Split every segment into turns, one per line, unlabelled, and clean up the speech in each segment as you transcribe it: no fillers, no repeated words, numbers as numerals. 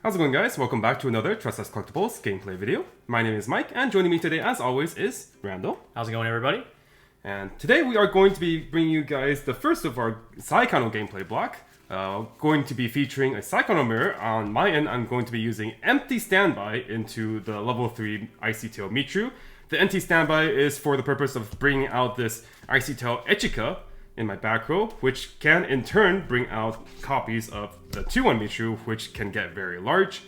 How's it going, guys? Welcome back to another Tressa's Collectibles gameplay video. My name is Mike, and joining me today, as always, is Randall.
How's it going, everybody?
And today we are going to be bringing you guys the first of our Saekano gameplay block. Going to be featuring a Saekano mirror. On my end, I'm going to be using empty standby into the level 3 Icy Tail Michiru. The empty standby is for the purpose of bringing out this Icy Tail Echika in my back row, which can in turn bring out copies of the 2-1 Michiru, which can get very large.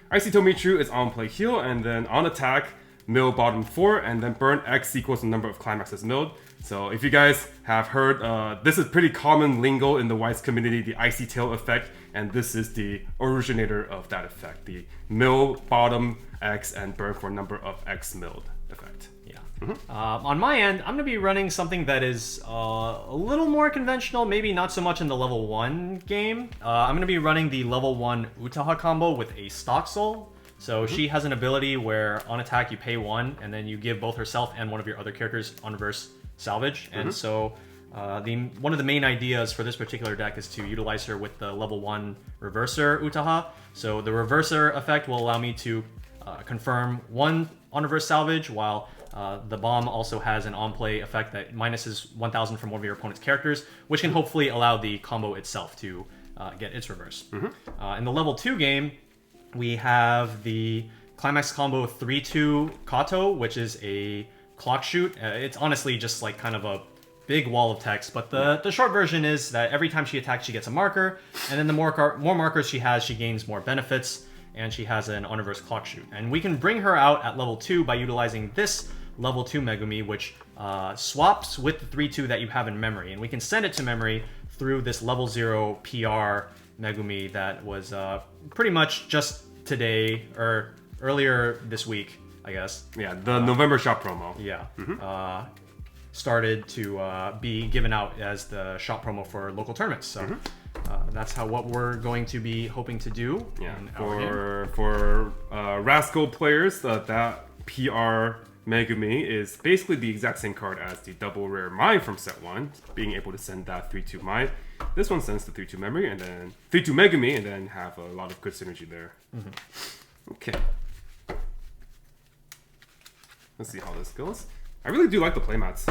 Icy Tail Michiru is on play heal, and then on attack, mill bottom 4, and then burn X equals the number of climaxes milled. So if you guys have heard, this is pretty common lingo in the Weiss community, the Icy Tail effect, and this is the originator of that effect, the mill bottom X and burn for a number of X milled effect.
Yeah. On my end, I'm going to be running something that is a little more conventional, maybe not so much in the level 1 game. I'm going to be running the level 1 Utaha combo with a StockSoul. So she has an ability where on attack you pay 1 and then you give both herself and one of your other characters on reverse salvage. And so one of the main ideas for this particular deck is to utilize her with the level 1 reverser Utaha. So the reverser effect will allow me to confirm 1 on reverse salvage, while the bomb also has an on-play effect that minuses 1,000 from one of your opponent's characters, which can hopefully allow the combo itself to get its reverse. In the level 2 game, we have the Climax combo 3-2 Kato, which is a clock shoot. It's honestly just like kind of a big wall of text, but the short version is that every time she attacks, she gets a marker, and then the more markers she has, she gains more benefits, and she has an on-reverse clock shoot. And we can bring her out at level 2 by utilizing this level 2 Megumi, which swaps with the 3-2 that you have in memory, and we can send it to memory through this level 0 PR Megumi that was pretty much just today, or earlier this week, I guess.
Yeah, the November shop promo.
Yeah. Started to be given out as the shop promo for local tournaments. So that's what we're going to be hoping to do.
Yeah, for Rascal players, that PR Megumi is basically the exact same card as the double rare Mai from set 1, being able to send that 3-2 Mai. This one sends the 3-2 memory, and then 3-2 Megumi, and then have a lot of good synergy there. Okay. Let's see how this goes. I really do like the playmats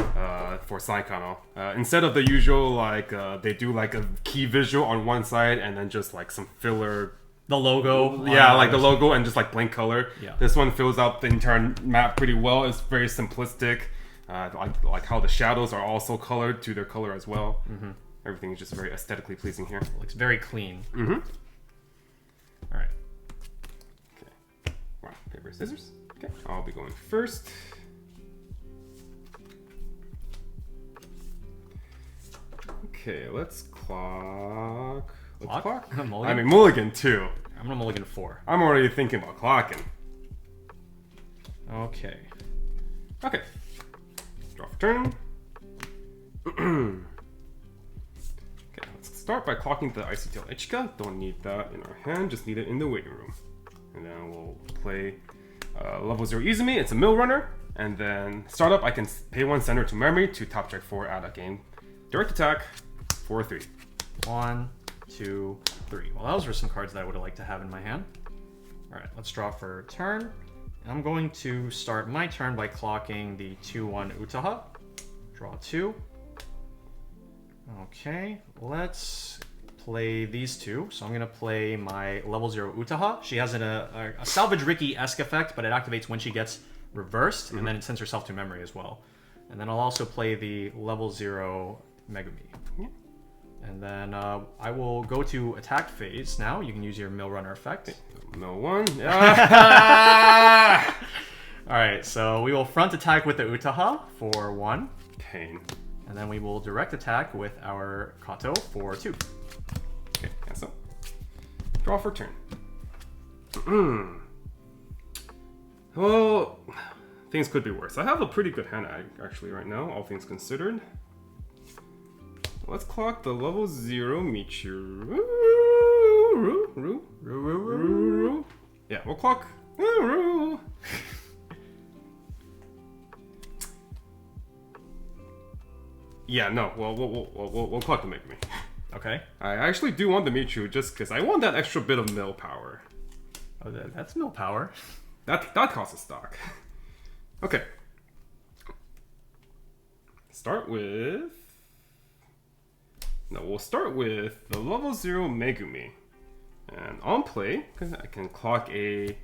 for Saekano. Instead of the usual, they do like a key visual on one side and then just like some filler.
The logo.
Yeah, like the logo and just like blank color.
Yeah.
This one fills out the entire map pretty well. It's very simplistic. Like how the shadows are also colored to their color as well. Everything is just very aesthetically pleasing here.
Looks very clean.
All right. Okay. Rock, paper, scissors. Okay. I'll be going first. Okay, let's clock. I mean, mulligan too.
I'm gonna mulligan 4.
I'm already thinking about clocking.
Okay.
Okay. Draw for turn. Okay, let's start by clocking the Icy Tail Echika. Don't need that in our hand, just need it in the waiting room. And then we'll play level 0 Izumi. It's a mill runner. And then startup, I can pay 1, send her to memory to top check 4 out of game. Direct attack, 4-3.
1, 2, 3. Well, those were some cards that I would have liked to have in my hand. Alright, let's draw for turn. And I'm going to start my turn by clocking the 2-1 Utaha. Draw 2. Okay, let's play these two. So I'm going to play my level 0 Utaha. She has a Salvage Ricky-esque effect, but it activates when she gets reversed, and then it sends herself to memory as well. And then I'll also play the level 0 Megumi. And then I will go to attack phase now. You can use your mill runner effect.
Okay. Mill 1.
Alright, so we will front attack with the Utaha for 1.
Pain.
And then we will direct attack with our Kato for 2.
Okay, yeah, so draw for turn. Well, things could be worse. I have a pretty good hand actually right now, all things considered. Let's clock the level 0 Michiru. Yeah, we'll clock. Yeah, no, we'll clock the Megumi.
Okay.
I actually do want the Michiru just because I want that extra bit of mill power.
Oh, that's mill power.
That costs a stock. Okay. We'll start with the level 0 Megumi. And on play, because I can clock a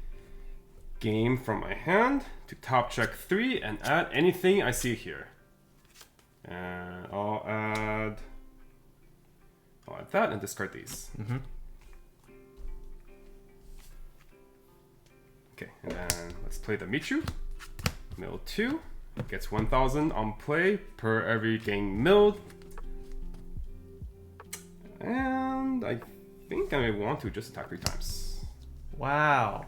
game from my hand to top check 3 and add anything I see here. And I'll add that and discard these. Okay, and then let's play the Michu. Mill 2. Gets 1,000 on play per every game milled. And I think I may want to just attack 3 times.
Wow.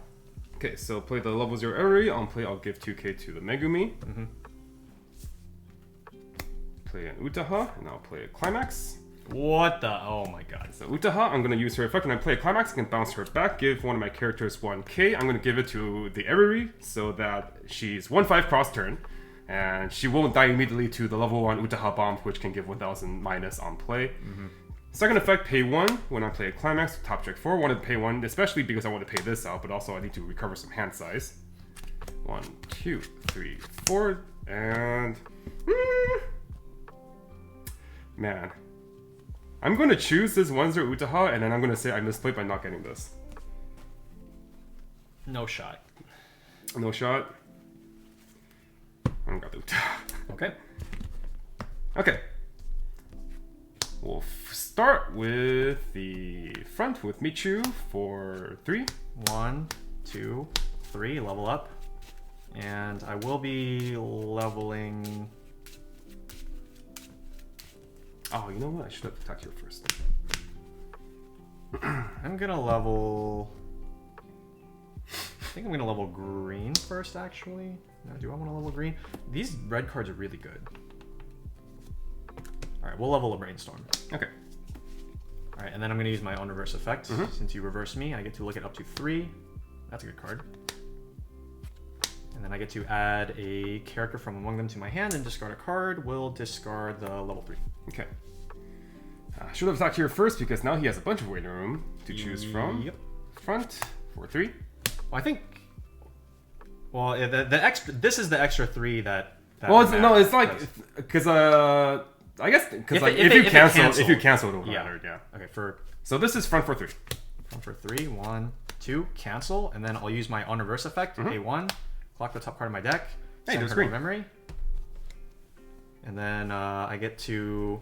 Okay, so play the level 0 Eri. On play, I'll give 2k to the Megumi. Play an Utaha, and I'll play a Climax.
What the? Oh my god.
So Utaha, I'm going to use her effect. When I play a Climax, I can bounce her back, give one of my characters 1k. I'm going to give it to the Eri so that she's 1/5 cross turn. And she won't die immediately to the level 1 Utaha Bomb, which can give 1,000 minus on play. Second effect, pay 1 when I play a Climax, top check 4. Wanted to pay 1, especially because I want to pay this out, but also I need to recover some hand size. 1, 2, 3, 4, and... Man. I'm going to choose this 1-0 Utaha, and then I'm going to say I misplayed by not getting this.
No shot.
No shot. I don't got the Utaha.
Okay.
Okay. We'll start with the front with Michu for 3.
1, 2, 3, level up. And I will be leveling...
Oh, you know what? I should have attacked you first.
I'm gonna level... I think I'm gonna level green first, actually. No, do I want to level green? These red cards are really good. Alright, we'll level a Brainstorm.
Okay.
Alright, and then I'm going to use my on reverse effect. Since you reverse me, I get to look at up to 3. That's a good card. And then I get to add a character from among them to my hand and discard a card. We'll discard the level 3.
Okay. I should have attacked here first because now he has a bunch of waiting room to choose from.
Yep.
Front for 3.
Well, I think... Well, the extra... This is the extra 3 that
well, it's like... Because, I guess because if you cancel, it won't matter. Yeah.
Okay.
So this is front for 3.
Front for 3. 1, 2. Cancel, and then I'll use my on reverse effect. Pay 1. Clock the top card of my deck.
Hey, there's green
memory. And then I get to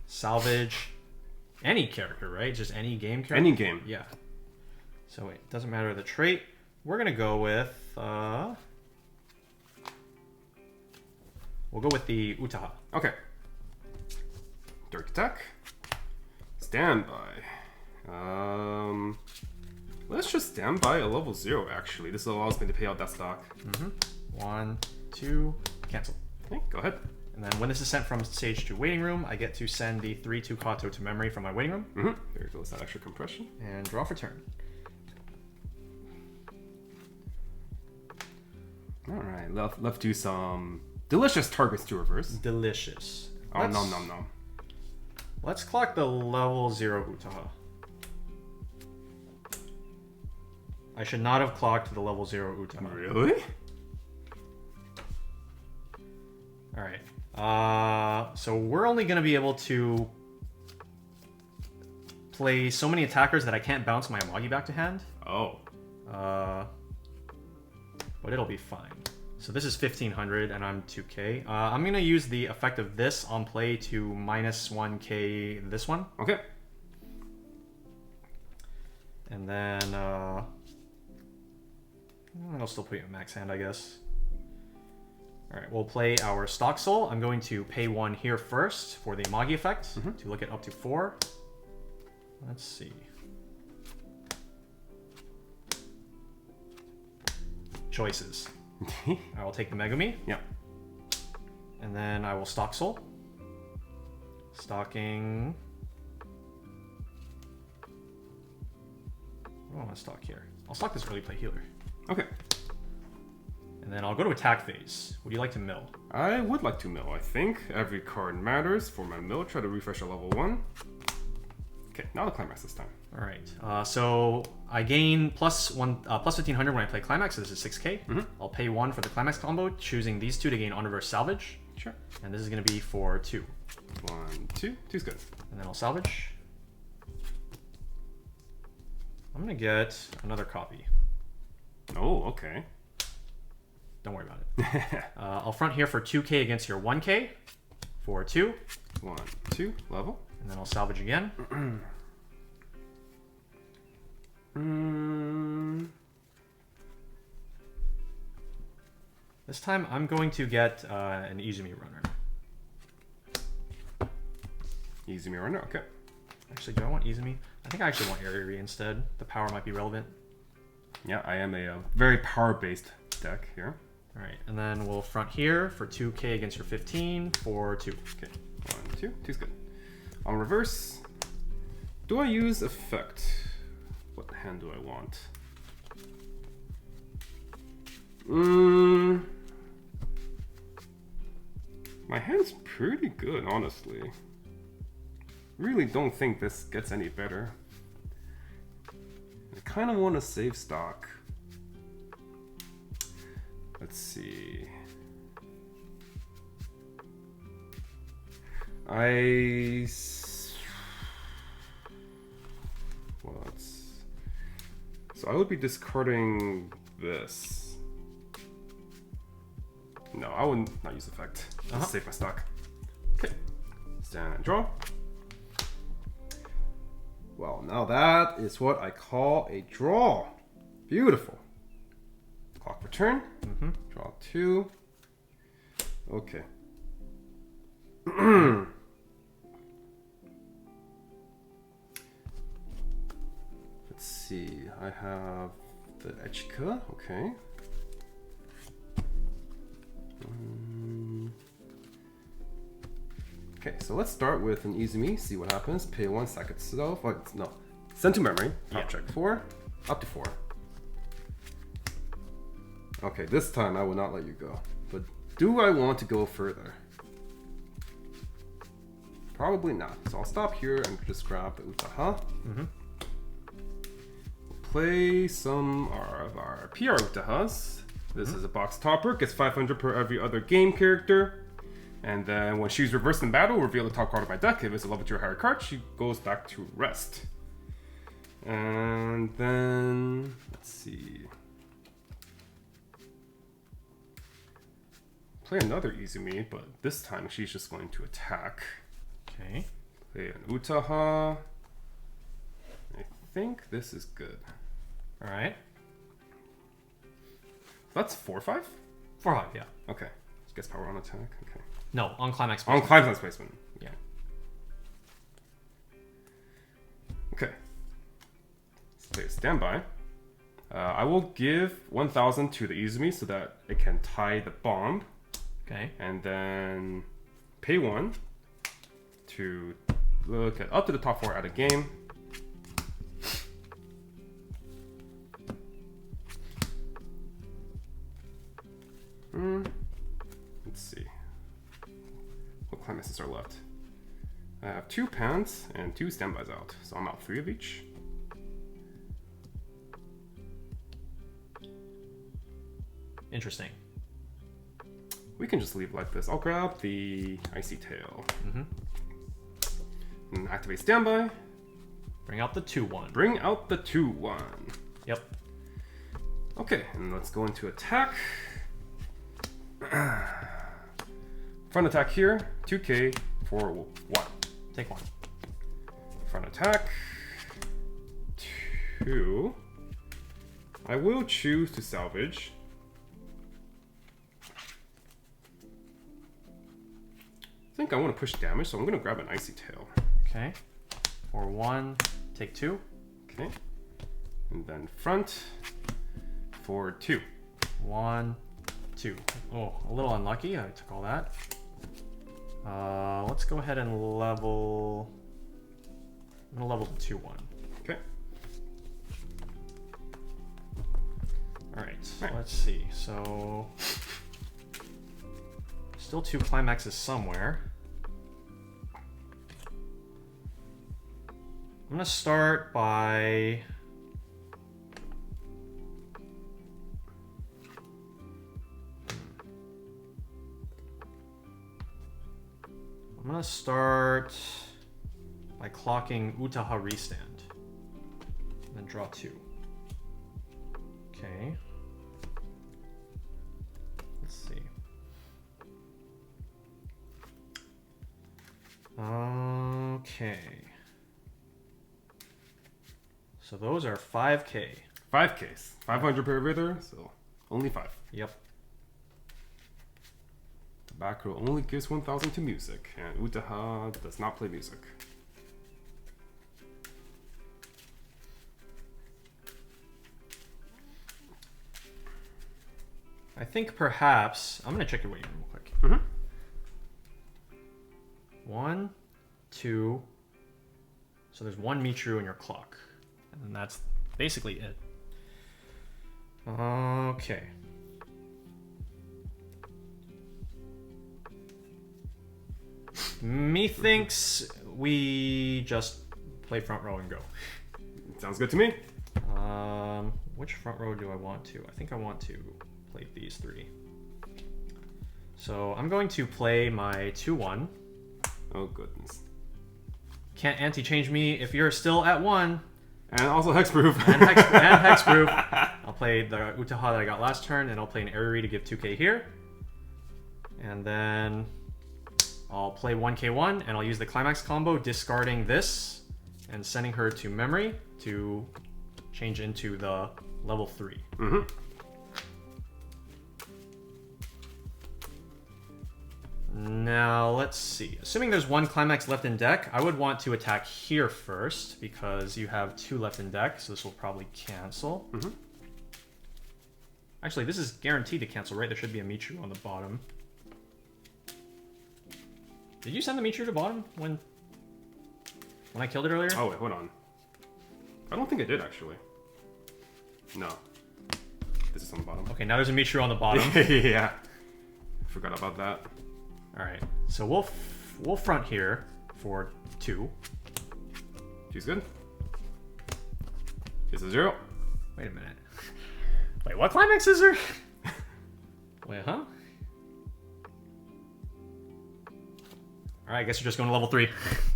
salvage any character, right? Just any game character.
Any game.
Yeah. So it doesn't matter the trait. We're gonna go with. We'll go with the Utaha.
Okay. Direct attack. Standby. Let's just stand by a level 0, actually. This allows me to pay out that stock.
1, 2, cancel.
Okay, go ahead.
And then when this is sent from stage to waiting room, I get to send the 3/2 Kato to memory from my waiting room.
There goes that extra compression.
And draw for turn.
Alright, let's do some delicious targets to reverse.
Delicious.
Oh, nom.
Let's clock the level 0 Utaha. I should not have clocked the level 0 Utaha.
Really?
Alright. So we're only going to be able to play so many attackers that I can't bounce my Amagi back to hand.
Oh.
But it'll be fine. So this is 1500 and I'm 2k. I'm going to use the effect of this on play to minus 1k this one.
Okay.
And then I'll still put you in max hand, I guess. Alright, we'll play our StockSoul. I'm going to pay 1 here first for the Amagi effect to look at up to 4. Let's see. Choices. I will take the Megumi.
Yeah.
And then I will StockSoul. Stocking. I don't want to stock here. I'll stock this early play healer.
Okay.
And then I'll go to attack phase. Would you like to mill?
I would like to mill, I think. Every card matters for my mill. Try to refresh a level 1. Okay, now the climax this time.
All right. So I gain plus 1500 when I play climax. So this is 6k. I'll pay 1 for the climax combo, choosing these two to gain on reverse salvage.
Sure.
And this is going to be for 2.
1, 2. 2's good.
And then I'll salvage. I'm going to get another copy.
Oh, okay.
Don't worry about it. I'll front here for 2k against your 1k for 2.
1, 2, level.
And then I'll salvage again. This time I'm going to get an Izumi runner.
Izumi runner, okay.
Actually, do I want Izumi? I think I actually want Ariri instead. The power might be relevant.
Yeah, I am a very power-based deck here.
All right, and then we'll front here for 2k against your 15 for 2.
Okay, 1, 2. 2's good. On reverse, do I use effect? What hand do I want? My hand's pretty good, honestly. Really don't think this gets any better. I kind of want to save stock. Let's see. So I would be discarding this. No, I would not use effect. Just save my stock. Okay. Stand and draw. Well, now that is what I call a draw. Beautiful. Clock for turn. Draw 2. Okay. Let's see. I have the Echika. Okay. Okay, so let's start with an Izumi, see what happens. Pay 1, sack itself. Oh, no. Send to memory. Top check 4. Up to 4. Okay, this time I will not let you go. But do I want to go further? Probably not. So I'll stop here and just grab the Utaha. Play some of our PR Utahas. This is a box topper. Gets 500 per every other game character. And then when she's reversed in battle, reveal the top card of my deck. If it's a level 2 or higher card, she goes back to rest. And then, let's see. Play another Izumi, but this time she's just going to attack.
Okay.
Play an Utaha. I think this is good.
All right.
That's 4/5?
4/5, yeah.
Okay. Gets power on attack. Okay.
No, on climax
placement. On climax placement.
Yeah.
Okay. Let's play a standby. I will give 1,000 to the Izumi so that it can tie the bomb.
Okay.
And then pay 1 to look at up to the top 4 at a game. Let's see. What climaxes are left? I have 2 pants and 2 standbys out, so I'm out 3 of each.
Interesting.
We can just leave it like this. I'll grab the Icy Tail. And activate standby.
Bring out the 2/1.
Bring out the 2/1.
Yep.
Okay, and let's go into attack. Front attack here, 2k for 1.
Take 1.
Front attack, 2. I will choose to salvage. I think I want to push damage, so I'm going to grab an Icy Tail.
Okay. For 1, take 2.
Okay. And then front for 2.
1, 2. Oh, a little unlucky. I took all that. Let's go ahead and level. I'm gonna level to 2/1.
Okay.
All right. Let's see. So still 2 climaxes somewhere. I'm gonna start by... I'm gonna start by clocking Utaha Restand. And then draw 2. Okay. Let's see. Okay. So those are 5k.
5Ks. 500 per river, so only 5.
Yep.
The back row only gives 1,000 to music, and Utaha does not play music.
I think perhaps... I'm going to check your weight real quick.
Mm-hmm.
1, 2... So there's 1 Michirus in your clock. And then that's basically it. Okay. Methinks we just play front row and go.
Sounds good to me.
Which front row do I want to? I think I want to play these 3. So I'm going to play my 2-1.
Oh goodness.
Can't anti-change me if you're still at 1.
And also hexproof.
and hexproof. I'll play the Utaha that I got last turn, and I'll play an Ariri to give 2k here. And then I'll play 1k1, and I'll use the Climax combo, discarding this, and sending her to memory to change into the level 3.
Mm-hmm.
Now, let's see. Assuming there's 1 Climax left in deck, I would want to attack here first, because you have 2 left in deck, so this will probably cancel.
Mm-hmm.
Actually, this is guaranteed to cancel, right? There should be a Michirus on the bottom. Did you send the Michirus to bottom when I killed it earlier?
Oh, wait, hold on. I don't think I did, actually. No. This is on the bottom.
Okay, now there's a Michirus on the bottom.
Yeah. Forgot about that.
Alright, so we'll front here for 2.
She's good. It's a 0.
Wait a minute. Wait, what Climax is there? Wait, huh? Alright, I guess you're just going to level 3.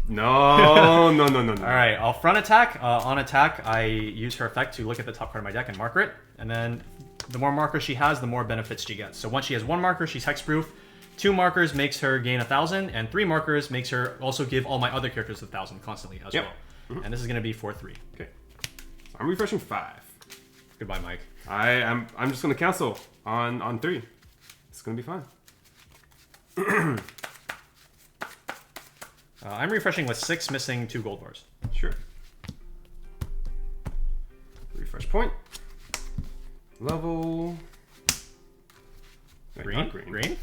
No, no.
Alright, I'll front attack. On attack, I use her effect to look at the top card of my deck and marker it. And then the more markers she has, the more benefits she gets. So once she has 1 marker, she's hexproof. 2 markers makes her gain 1,000, and 3 markers makes her also give all my other characters 1,000 constantly as well. Mm-hmm. And this is going to be 4-3.
Okay. So I'm refreshing 5.
Goodbye, Mike.
I'm just gonna cancel on 3. It's gonna be fine.
I'm refreshing with 6, missing 2 gold bars.
Sure. Refresh point. Level. Wait,
Green? Green?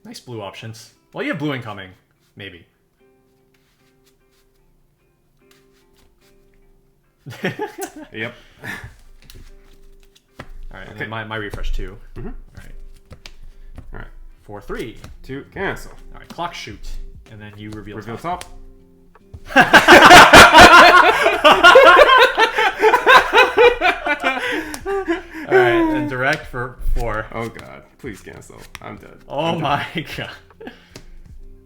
Nice blue options. Well, you have blue incoming. Maybe.
Yep.
Alright, and then my refresh 2.
Mm-hmm.
Alright. 4-3.
2, cancel.
Alright, clock shoot. And then you reveal
top.
Alright, and direct for 4.
Oh god, please cancel. I'm dead.
Oh my god.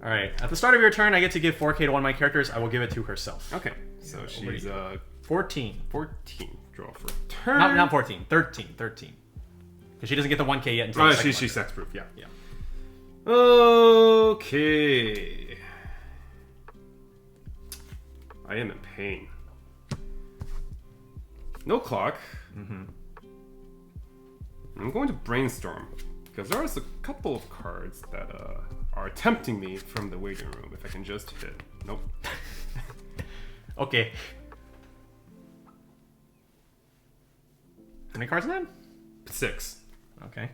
Alright, at the start of your turn, I get to give 4k to one of my characters. I will give it to herself.
Okay, so she's
14.
14. Draw for turn.
Not 14. 13. Because she doesn't get the 1k yet until
she's hexproof, yeah.
Yeah.
Okay. I am in pain. No clock.
Mm-hmm.
I'm going to brainstorm because there's a couple of cards that are tempting me from the waiting room. If I can just hit. Nope.
Okay. How many cards in that?
6.
Okay.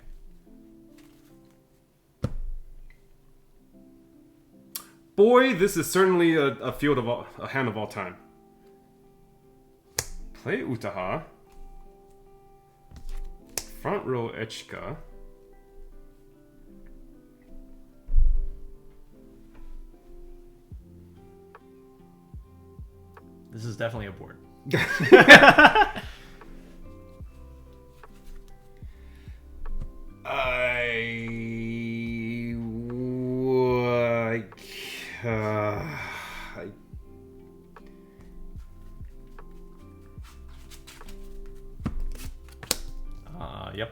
Boy, this is certainly a hand of all time. Play Utaha. Front row Echika.
This is definitely a board.
Can
Yep.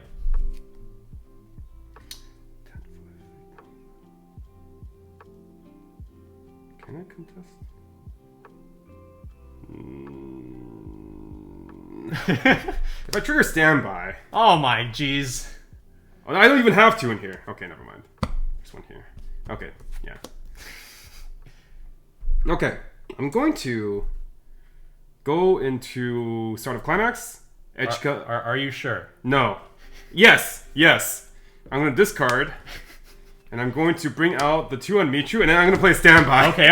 I contest? If I trigger standby.
Oh my jeez.
Oh, I don't even have two in here. Okay, never mind. There's one here. Okay, yeah. Okay, I'm going to go into Start of Climax. Edge cut.
Are you sure?
No. Yes, yes. I'm going to discard. And I'm going to bring out the 2 on Michu, and then I'm going to play Standby.
Okay.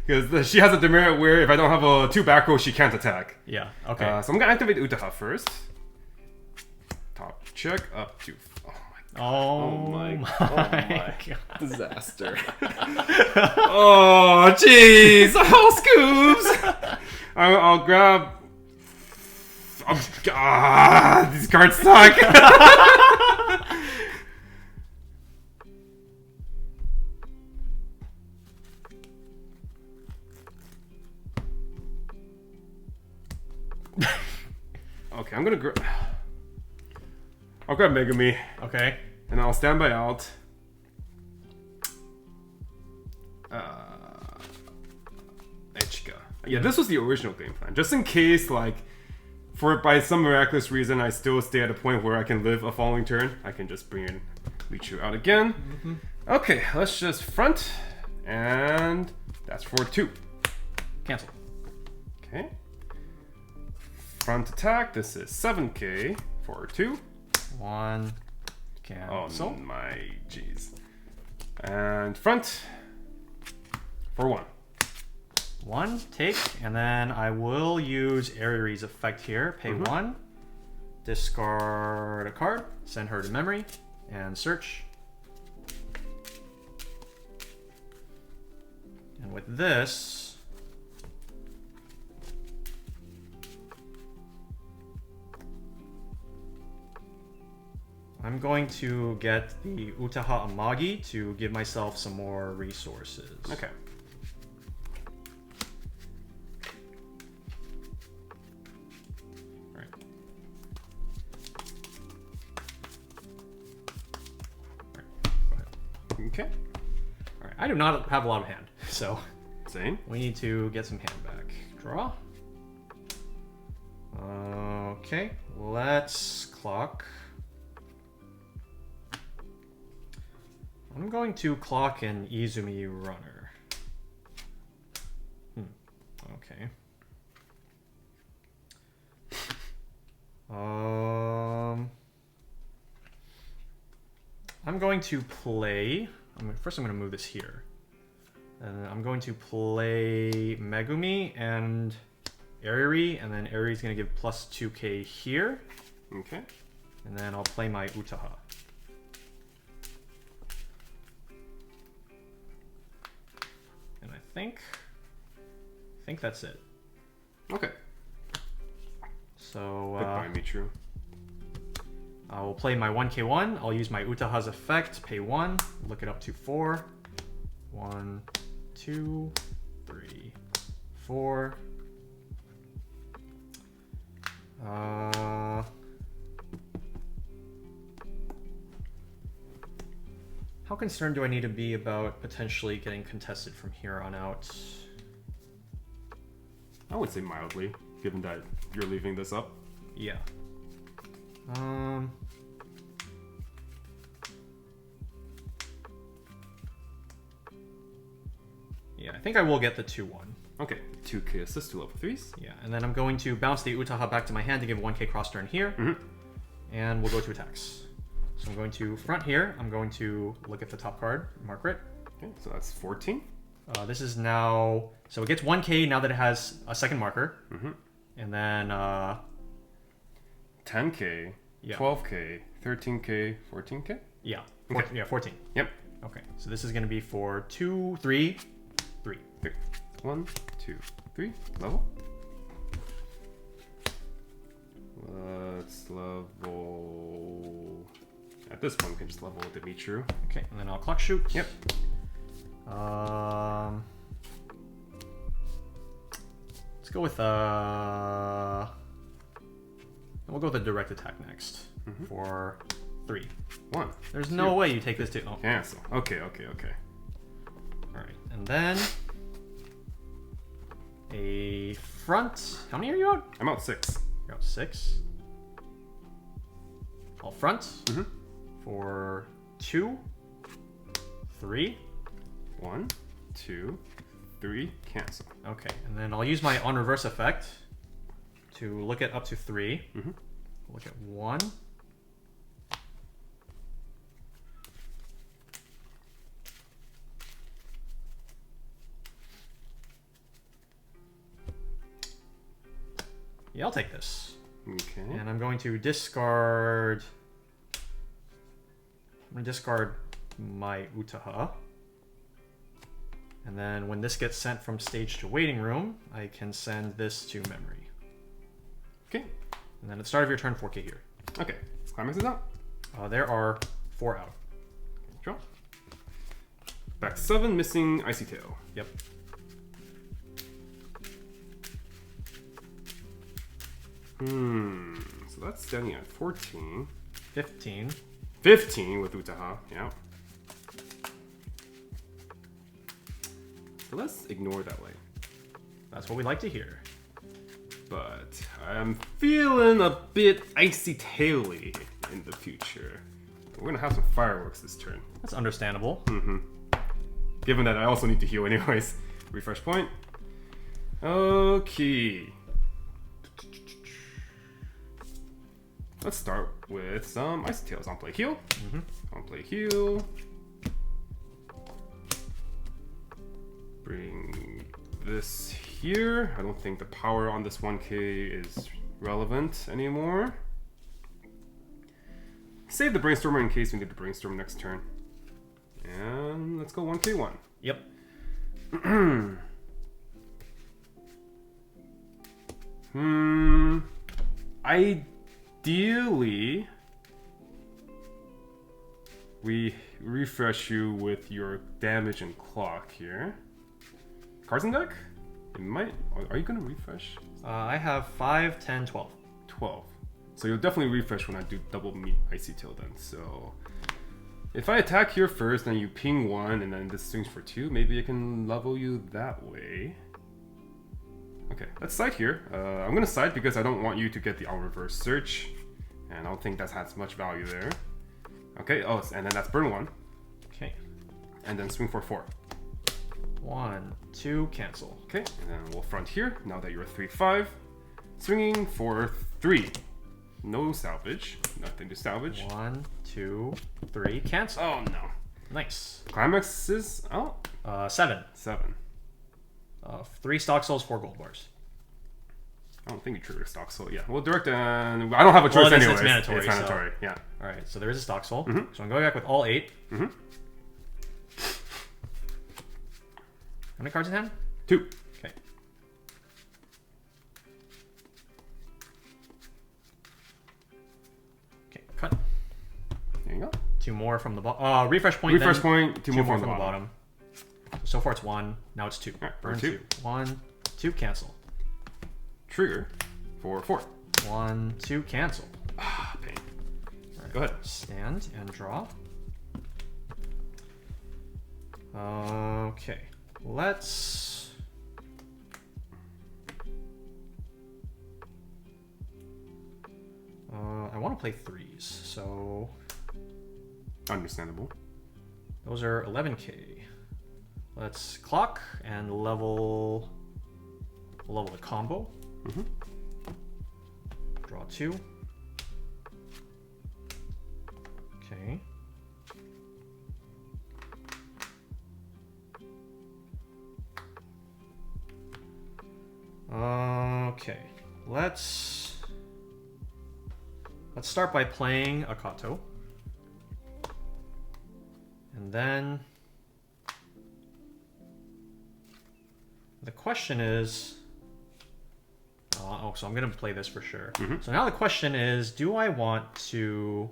Because she has a demerit where if I don't have a 2 back row, she can't attack.
Yeah, okay.
So I'm going to activate Utaha first. Top check up to...
Oh my god.
Disaster. Oh, jeez. Oh, scoops. I'll grab... these cards suck. Okay, I'm gonna grab... I'll grab Megami.
Okay.
And I'll standby out. Echika. Yeah, this was the original game plan. Just in case, like, by some miraculous reason, I still stay at a point where I can live a following turn, I can just bring in Michu out again. Okay, let's just front. And that's for 2.
Cancel.
Okay. Front attack. This is 7k for 2.
1. Cancel.
Oh my jeez. And front for 1.
1, take, and then I will use Aries effect here. Pay 1, discard a card, send her to memory, and search. And with this, I'm going to get the Utaha Amagi to give myself some more resources.
Okay. Okay.
Alright, I do not have a lot of hand, so
Same.
we need to get some hand back. Draw. Okay, let's clock. I'm going to clock an Izumi runner. Okay. I'm going to play... First I'm going to move this here. And I'm going to play Megumi and Airi, and then Airi's going to give plus 2k here.
Okay.
And then I'll play my Utaha. And I think that's it.
Okay.
So
Goodbye, Michu.
I will play my 1k1. I'll use my Utaha's effect, pay 1, look it up to 4. 1, 2, 3, 4. How concerned do I need to be about potentially getting contested from here on out?
I would say mildly, given that you're leaving this up.
Yeah. Yeah, I think I will get the 2-1.
Okay, 2k assist to level 3s.
Yeah, and then I'm going to bounce the Utaha back to my hand to give 1k cross turn here. And we'll go to attacks. So I'm going to front here. I'm going to look at the top card, mark it.
Okay, so that's 14.
This is now... So it gets 1k now that it has a second marker. And then...
10k,
yeah.
12k, 13k, 14k?
Yeah.
Okay.
Yeah, 14.
Yep.
Okay, so this is going to be for 2, 3, 3.
1, 2, 3. Level. Let's level. At this point, we can just level with the Michirus.
Okay, and then I'll clock shoot.
Yep.
Let's go with we'll go with a direct attack next for 3.
1.
There's no way you take this to. Oh.
Cancel. Okay.
All right, and then a front. How many are you out?
I'm out 6.
You're out 6. All front for 2, 3.
1, 2, 3. Cancel.
Okay, and then I'll use my on reverse effect to look at up to 3. Look at 1. Yeah, I'll take this.
Okay.
And I'm going to discard. I'm going to discard my Utaha. And then when this gets sent from stage to waiting room, I can send this to memory.
Okay.
And then at the start of your turn, 4K here.
Okay. Climax is out.
There are 4 out.
Draw. Back 7, missing Icy Tail.
Yep.
So that's standing at 14.
15.
15 with Utaha, yeah. So let's ignore that way.
That's what we like to hear.
But I'm feeling a bit icy taily in the future. We're gonna have some fireworks this turn.
That's understandable.
Given that I also need to heal anyways. Refresh point. Okay. Let's start with some Icy Tails. On play heal. On play heal. Bring this here. I don't think the power on this 1K is relevant anymore. Save the Brainstormer in case we need the Brainstorm next turn. And let's go 1K1.
Yep.
Ideally, we refresh you with your damage and clock here. Cards in deck? It might. Are you gonna refresh?
I have 5, 10, 12.
12. So you'll definitely refresh when I do double meet Icy Tail then. So if I attack here first, then you ping 1, and then this swings for 2, maybe I can level you that way. Okay, let's side here. I'm gonna side because I don't want you to get the on reverse search, and I don't think that has much value there. Okay, oh, and then that's burn 1.
Okay.
And then swing for 4.
1, 2, cancel.
Okay, and then we'll front here, now that you're 3-5. Swinging for 3. No salvage, nothing to salvage.
1, 2, 3, cancel.
Oh no.
Nice.
Climax is out.
7.
7.
3 StockSouls, 4 gold bars.
I don't think you triggered a StockSoul. Yeah, well, direct and I don't have a choice anyways.
It's mandatory.
It's mandatory. Yeah.
All right, so there is a StockSoul. So I'm going back with all 8. How many cards in hand?
2.
Okay. Okay, cut.
There you go.
2 more from the bottom. Refresh point.
Refresh
then
point. 2 more from
the
the bottom.
So far it's 1. Now it's 2.
Alright,
Burn
2.
1, 2, cancel.
Trigger for 4.
1, 2, cancel.
Ah, pain.
Right.
Go ahead.
Stand and draw. Okay. Let's... I want to play 3s, so...
Understandable.
Those are 11k. Let's clock and level the combo. Draw 2. Okay. Okay. Let's start by playing a Kato. And then The question is... so I'm going to play this for sure. So now the question is, do I want to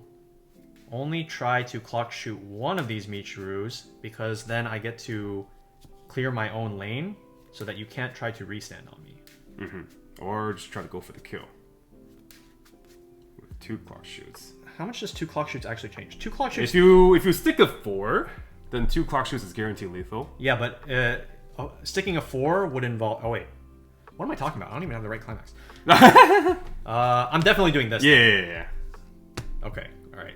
only try to clock shoot one of these Michirus, because then I get to clear my own lane so that you can't try to restand on me.
Or just try to go for the kill. With 2 clock shoots.
How much does 2 clock shoots actually change? 2 clock shoots...
If you stick a 4, then 2 clock shoots is guaranteed lethal.
Yeah, but sticking a 4 would involve... Oh, wait. What am I talking about? I don't even have the right climax. I'm definitely doing this.
Yeah.
Okay, alright.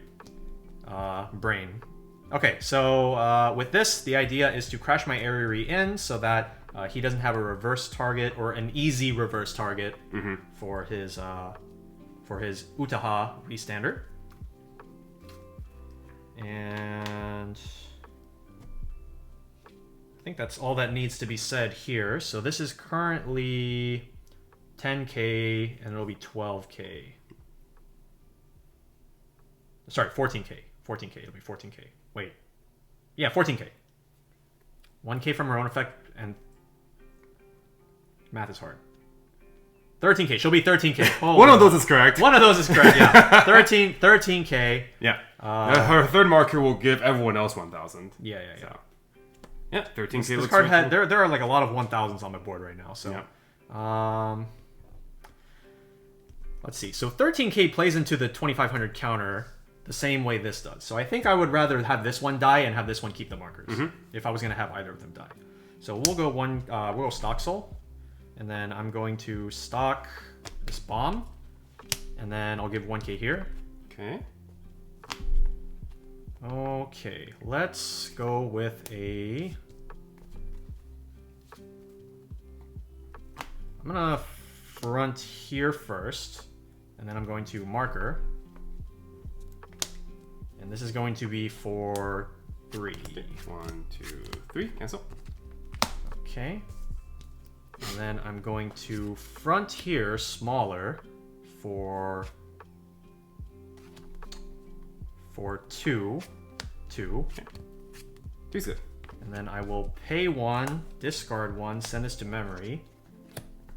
Brain. Okay, so with this, the idea is to crash my Ariri in so that he doesn't have a reverse target, or an easy reverse target for his Utaha restander. And I think that's all that needs to be said here. So this is currently 10k, and it'll be 12k. Sorry, 14k. 14k, it'll be 14k. Wait. Yeah, 14k. 1k from her own effect, and... Math is hard. 13k, she'll be 13k. Oh,
one of those is correct.
One of those is correct, yeah. 13k.
Yeah. Her third marker will give everyone else 1,000.
Yeah.
So. Yeah, 13k
this
looks
card
really
had,
cool.
there are like a lot of 1,000s on my board right now, so...
Yeah.
Let's see. So 13k plays into the 2,500 counter the same way this does. So I think I would rather have this one die and have this one keep the markers, if I was going to have either of them die. So we'll go we'll go StockSoul, and then I'm going to stock this bomb, and then I'll give 1k here. Okay, let's go with a... I'm gonna front here first, and then I'm going to marker. And this is going to be for 3.
1, 2, 3, cancel.
Okay. And then I'm going to front here smaller for 2.
Okay. 2's good.
And then I will pay 1, discard 1, send this to memory,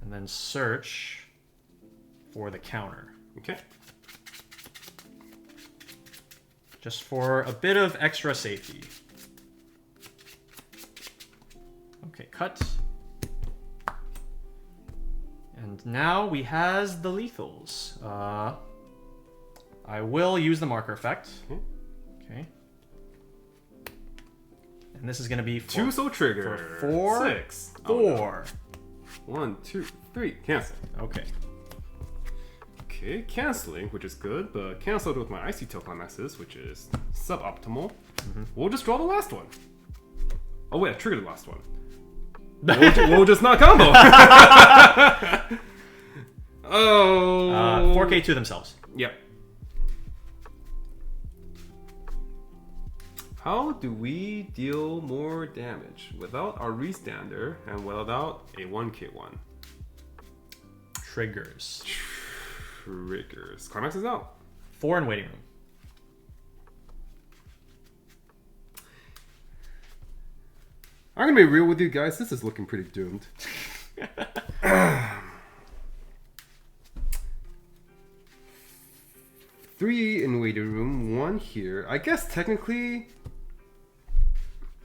and then search for the counter.
Okay.
Just for a bit of extra safety. Okay, cut. And now we has the lethals. I will use the marker effect. Okay. And this is going to be for
2 soul trigger.
For 4.
6.
4.
1, 2, 3. Cancel.
Okay.
Okay, canceling, which is good, but canceled with my Icy Tail Climaxes, which is suboptimal. We'll just draw the last one. Oh wait, I triggered the last one. We'll just not combo. Oh.
4k to themselves.
Yep. How do we deal more damage without our restander and without a 1k one?
Triggers.
Triggers. Climax is out.
4 in waiting room.
I'm gonna be real with you guys. This is looking pretty doomed. 3 in waiting room, 1 here. I guess technically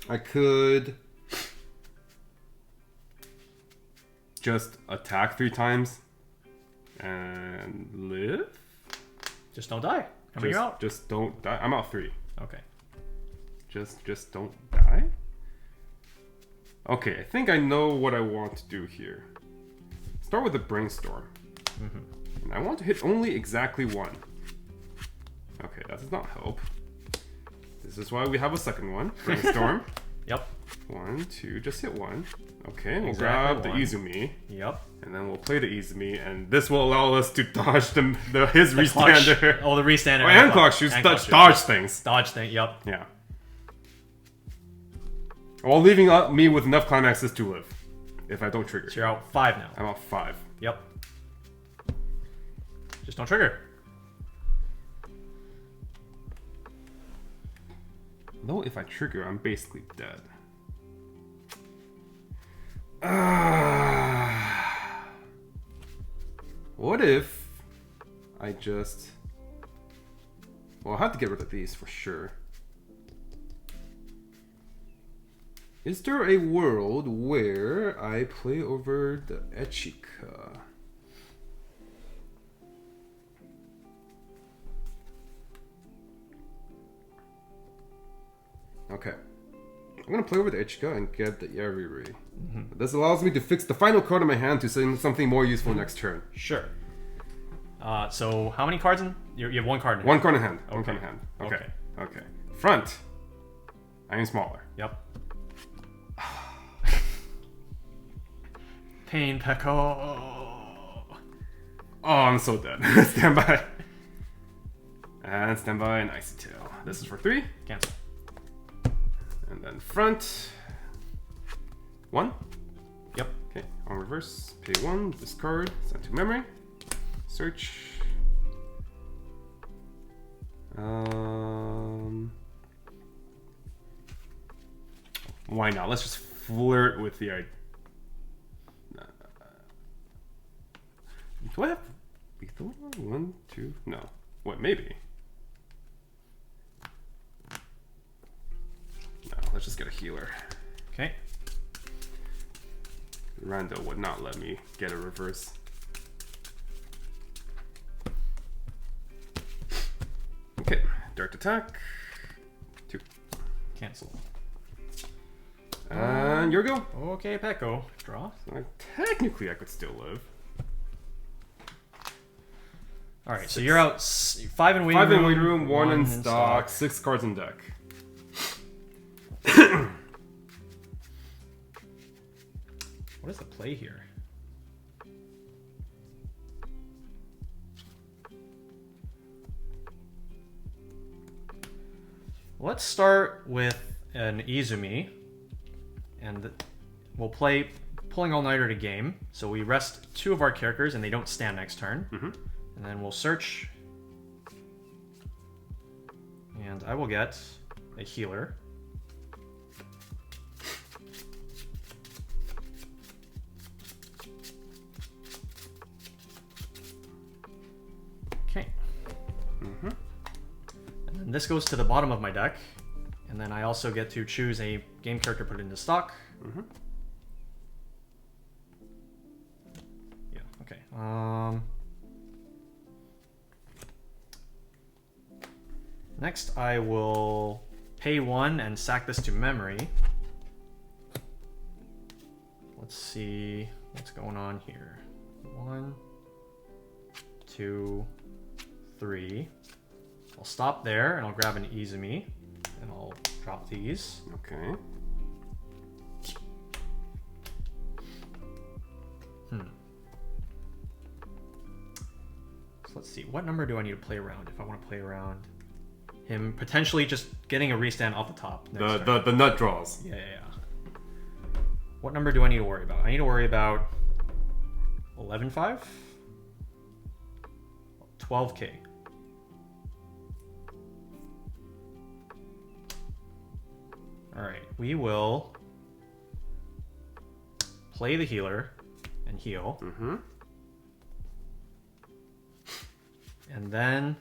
I could just attack 3 times and live.
Just don't die. I mean, you're out.
Just don't die. I'm out 3.
Okay.
Just don't die. Okay, I think I know what I want to do here. Start with a brainstorm. And I want to hit only exactly 1. Okay, that does not help. This is why we have a second one. Brainstorm.
Yep.
1, 2, just hit 1. Okay, we'll
Exactly
grab the
1.
Izumi.
Yep.
And then we'll play the Izumi, and this will allow us to dodge his restander.
Oh, the restander.
Oh, and clock shoots. Dodge things.
Dodge thing, yep.
Yeah. While leaving me with enough climaxes to live. If I don't trigger.
So you're out 5 now.
I'm out 5.
Yep. Just don't trigger.
No, if I trigger, I'm basically dead. what if I just... Well, I'll have to get rid of these for sure. Is there a world where I play over the Echika? Okay. I'm gonna play over the Echika and get the Yariri. This allows me to fix the final card in my hand to send something more useful next turn.
Sure. So how many cards in? You have one card in hand.
One card in hand.
Okay.
One card in hand. Okay.
Okay.
Okay. Front. I am smaller.
Yep. Pain, Peko.
Oh, I'm so dead. Standby. And standby and Icy Tail. This is for 3.
Cancel.
And then front. 1.
Yep.
Okay. On reverse. Pay 1. Discard. Send to memory. Search. Why not? Let's just flirt with the idea. Do I have lethal? 1, 2? No. What? Maybe. No. Let's just get a healer.
Okay.
Randall would not let me get a reverse. Okay. Direct attack. 2.
Cancel.
And your go.
Okay, Peko. Draw.
So technically, I could still live.
All right, so you're out 5 in waiting
5
room.
in waiting room, 1 in stock, 6 cards in deck.
What is the play here? Let's start with an Izumi, and we'll play Pulling All-Nighter to game. So we rest 2 of our characters, and they don't stand next turn. And then we'll search, and I will get a healer. Okay. And then this goes to the bottom of my deck, and then I also get to choose a game character, put it into stock. Yeah. Okay. Next, I will pay 1 and sack this to memory. Let's see what's going on here. 1, 2, 3. I'll stop there and I'll grab an Izumi and I'll drop these.
Okay.
So let's see. What number do I need to play around if I want to play around him potentially just getting a restand off the top?
The nut draws.
Yeah. What number do I need to worry about? I need to worry about 11.5? 12k. Alright, we will play the healer and heal. And then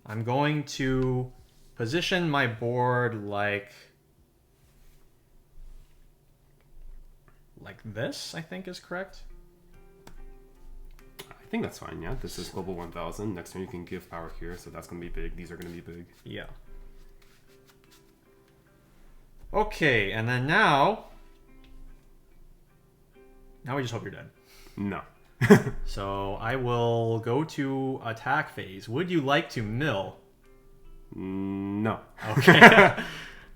I'm going to position my board like this, I think is correct.
I think that's fine, yeah. This is Global 1000. Next turn you can give power here, so that's going to be big. These are going to be big.
Yeah. Okay, and then now we just hope you're dead.
No.
So I will go to attack phase. Would you like to mill?
No.
Okay.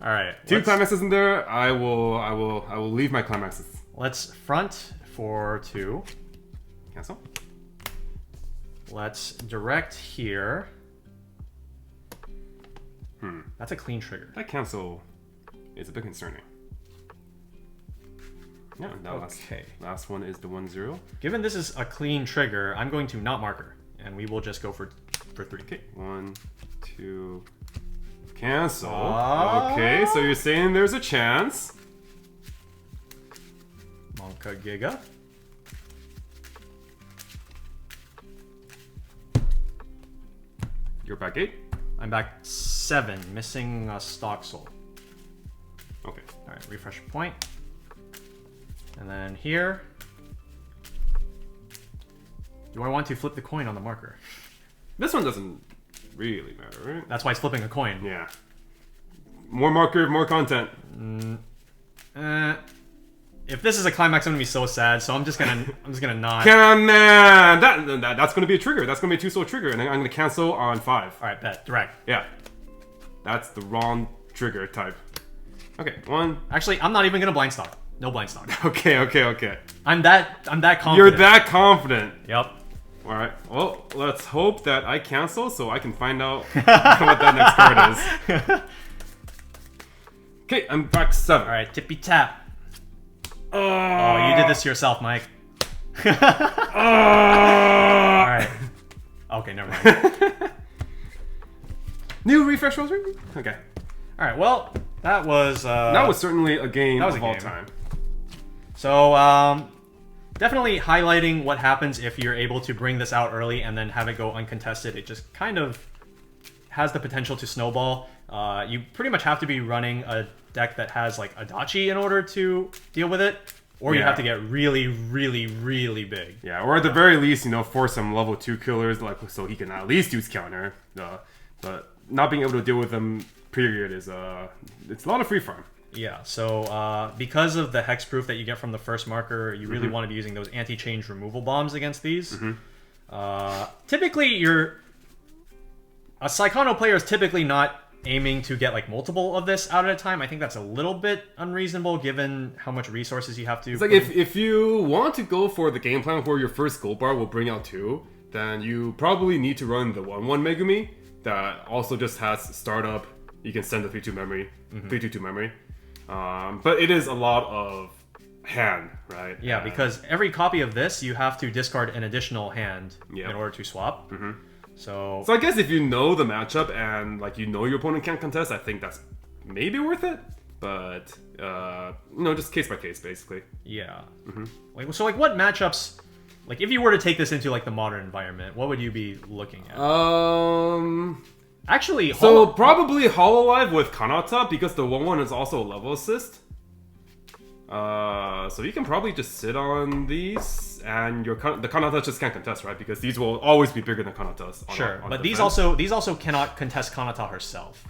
All right.
2 climaxes in there. I will leave my climaxes.
Let's front for 2.
Cancel.
Let's direct here. That's a clean trigger.
That cancel is a bit concerning. Yeah, that last one is the 1-0.
Given this is a clean trigger, I'm going to not marker, and we will just go for 3.
Okay, 1, 2, cancel. Okay, so you're saying there's a chance.
Monka Giga.
You're back 8?
I'm back 7, missing a StockSoul.
Okay.
Alright, refresh point. And then here. Do I want to flip the coin on the marker?
This one doesn't really matter, right?
That's why it's flipping a coin.
Yeah. More marker, more content.
If this is a climax, I'm gonna be so sad. So I'm just gonna not.
Come on! That's gonna be a trigger. That's gonna be a 2-soul trigger, and I'm gonna cancel on 5.
All right, bet direct.
Yeah. That's the wrong trigger type. Okay, 1.
Actually, I'm not even gonna blind stock. No blind stock.
Okay.
I'm that confident.
You're that confident.
Yep.
All right. Well, let's hope that I cancel so I can find out what that next card is. Okay, I'm back 7.
All right, tippy tap. Oh, you did this to yourself, Mike. All right. Okay, never mind.
New refresh rosary? Okay.
All right. Well, that was
certainly a game of all time.
So, definitely highlighting what happens if you're able to bring this out early and then have it go uncontested. It just kind of has the potential to snowball. You pretty much have to be running a deck that has like Adachi in order to deal with it, or you have to get really, really, really big.
Yeah, or at the very least, force some level 2 killers, like so he can at least use counter. But not being able to deal with them, period, is it's a lot of free farm.
Yeah, so because of the hexproof that you get from the first marker, you really want to be using those anti-change removal bombs against these. Typically, a Saekano player is typically not aiming to get like multiple of this out at a time. I think that's a little bit unreasonable given how much resources you have to.
It's like if you want to go for the game plan where your first Goldbar will bring out 2, then you probably need to run the 1/1 Megumi that also just has startup. You can send the 3/2 memory, 3/2 memory. But it is a lot of hand, right?
Yeah, because every copy of this you have to discard an additional hand in order to swap. So
I guess if you know the matchup and like your opponent can't contest, I think that's maybe worth it. But just case by case, basically.
Yeah. So what matchups? Like if you were to take this into like the modern environment, what would you be looking at? Actually,
probably Hololive with Kanata because the 1/1 is also a level assist. So you can probably just sit on these, and the Kanata just can't contest, right? Because these will always be bigger than Kanatas.
But these also cannot contest Kanata herself,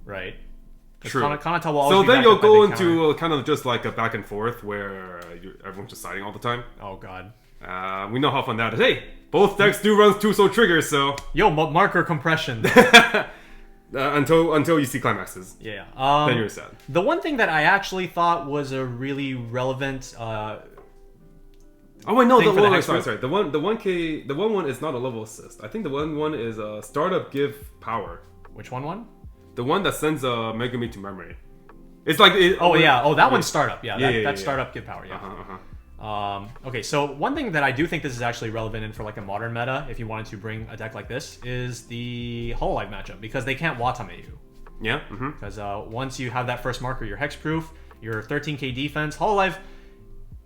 right?
True.
Kanata will always
so
be
then you'll go into
counter.
kind of just like a back and forth where everyone's just siding all the time.
Oh god.
We know how fun that is. Hey, both decks do run 2-soul triggers, so
marker compression.
Until you see climaxes.
Yeah.
Then you're sad.
The one thing that I actually thought was a really relevant.
Sorry. The 1/1 is not a level assist. I think the 1/1 is a startup give power.
Which one?
The one that sends a Megumi to memory. It's like
that one's startup. That's startup give power. Yeah. Okay, so one thing that I do think this is actually relevant in for like a modern meta, if you wanted to bring a deck like this, is the Hololive matchup, because they can't Watame you.
Yeah.
Because once you have that first marker, you're hexproof, your 13k defense. Hololive,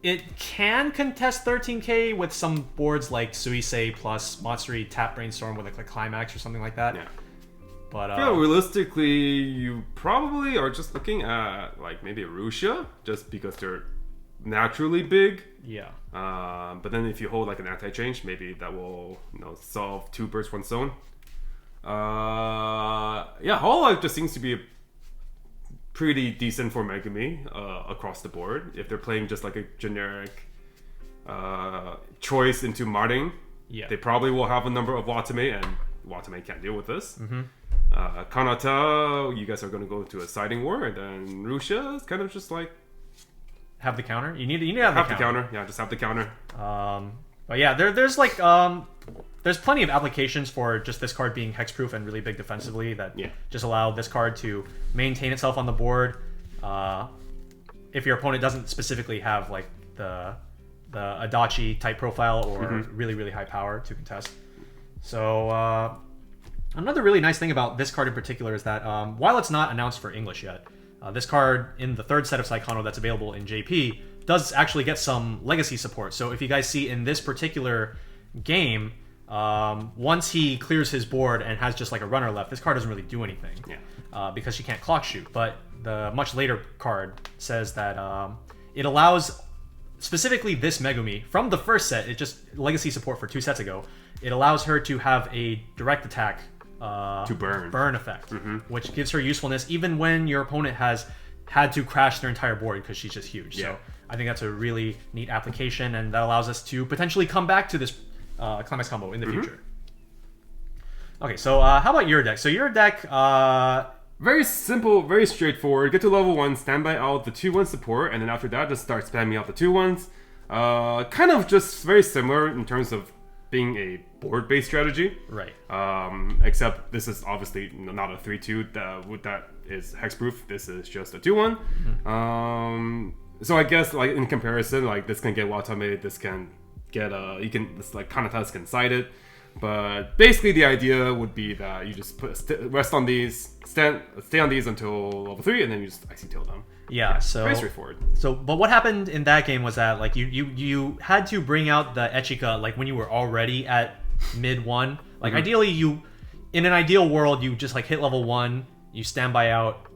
it can contest 13k with some boards like Suisei plus Matsuri Tap Brainstorm with like a climax or something like that.
Yeah.
But
realistically, you probably are just looking at like maybe a Russia, just because they're naturally big.
Yeah.
But then if you hold like an anti-change, maybe that will solve 2 bursts 1 zone. Hololive just seems to be pretty decent for Megumi across the board. If they're playing just like a generic choice into Marin, they probably will have a number of Watame, and Watame can't deal with this. Kanata, you guys are going to go into a siding war, and then Russia is kind of just like
have the counter. You need to have the counter.
Yeah, just have the counter.
But yeah, there's plenty of applications for just this card being hexproof and really big defensively that just allow this card to maintain itself on the board. If your opponent doesn't specifically have like the Adachi type profile or really, really high power to contest. So another really nice thing about this card in particular is that while it's not announced for English yet, this card in the 3rd set of Saekano that's available in JP does actually get some legacy support. So if you guys see in this particular game, once he clears his board and has just like a runner left, this card doesn't really do anything.
Yeah.
Because she can't clock shoot. But the much later card says that it allows, specifically this Megumi, from the first set, it just legacy support for 2 sets ago, it allows her to have a direct attack
to
burn effect, which gives her usefulness even when your opponent has had to crash their entire board because she's just huge.
Yeah.
So I think that's a really neat application, and that allows us to potentially come back to this climax combo in the future. Okay, so how about your deck? So your deck,
very simple, very straightforward. Get to level 1, standby out the 2/1 support, and then after that, just start spamming out the 2/1s. Kind of just very similar in terms of being a board-based strategy.
Right.
Except this is obviously not a 3/2 that is hexproof. This is just a 2/1. So I guess like in comparison, like this can get Watame, this can get this like Kanatas can side it. But basically the idea would be that you just rest on these, stay on these until level 3, and then you just icy tail them.
Yeah, so
very straightforward.
So, but what happened in that game was that like you had to bring out the Echika like when you were already at mid 1. Like ideally in an ideal world you just like hit level 1, you standby out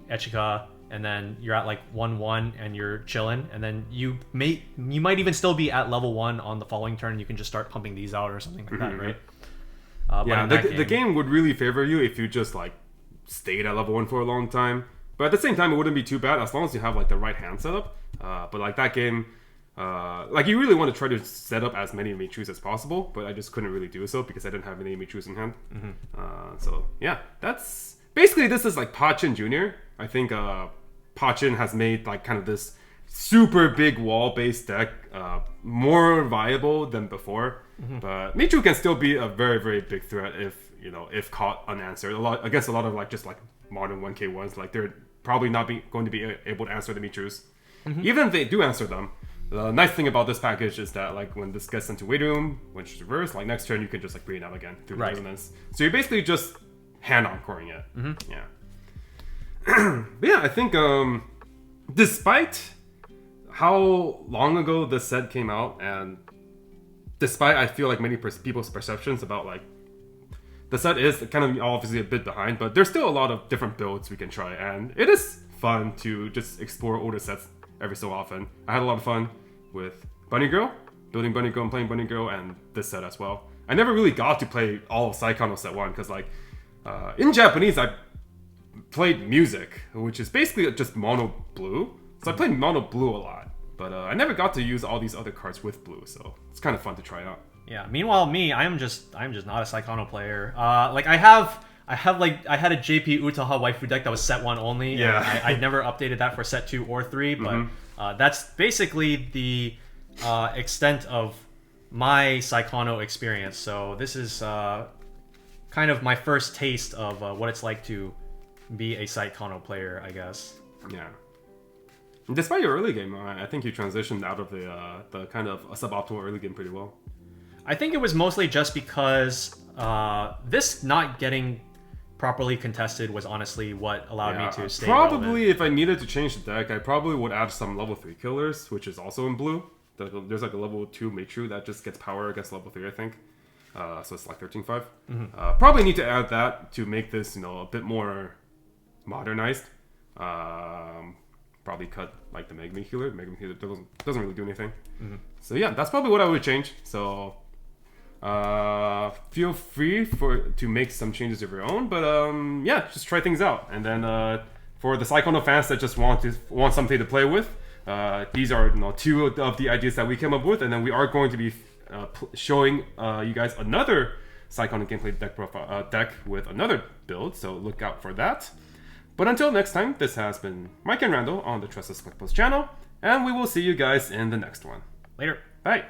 Echika, and then you're at like 1/1 and you're chilling, and then you might even still be at level 1 on the following turn. You can just start pumping these out or something like that, right?
Yeah, the game would really favor you if you just like stayed at level 1 for a long time. But at the same time, it wouldn't be too bad as long as you have like the right hand setup. But like that game, like you really want to try to set up as many Michirus as possible. But I just couldn't really do so because I didn't have any Michirus in hand. So yeah, that's basically this is like Pachin Jr. I think Pachin has made like kind of this super big wall-based deck more viable than before. But Michirus can still be a very, very big threat if caught unanswered. Against a lot of like just like modern 1K1s, like they're probably not going to be able to answer the Michirus. Even if they do answer them, the nice thing about this package is that like when this gets into waiting room, when it's reversed, like next turn you can just like bring it out again through resonance. So you're basically just hand encoring it. Yeah. But yeah, I think despite how long ago this set came out, and despite I feel like many people's perceptions about like the set is kind of obviously a bit behind, but there's still a lot of different builds we can try, and it is fun to just explore older sets every so often. I had a lot of fun with Bunny Girl, building Bunny Girl and playing Bunny Girl, and this set as well. I never really got to play all of Saekano set 1 because like in Japanese I played music, which is basically just mono blue. So I played mono blue a lot, but I never got to use all these other cards with blue, so it's kind of fun to try out.
Yeah. Meanwhile, I'm just not a Saekano player. Like I had a JP Utaha waifu deck that was set 1 only.
Yeah.
I never updated that for set 2 or 3, but that's basically the extent of my Saekano experience. So this is kind of my first taste of what it's like to be a Saekano player, I guess.
Yeah. Despite your early game, I think you transitioned out of the kind of a suboptimal early game pretty well.
I think it was mostly just because this not getting properly contested was honestly what allowed me to stay
Probably
relevant.
if I needed to change the deck, I probably would add some level 3 killers, which is also in blue. There's like a level 2 Michirus that just gets power against level 3, I think. So it's like 13-5. Probably need to add that to make this, a bit more modernized. Probably cut like the Megami healer. Megami healer doesn't really do anything. So yeah, that's probably what I would change. So feel free to make some changes of your own, but yeah, just try things out. And then for the Saekano fans that just want something to play with, these are 2 of the ideas that we came up with, and then we are going to be showing you guys another Saekano gameplay deck with another build. So look out for that. But until next time, this has been Mike and Randall on the Tressa's Collectibles channel, and we will see you guys in the next one.
Later.
Bye.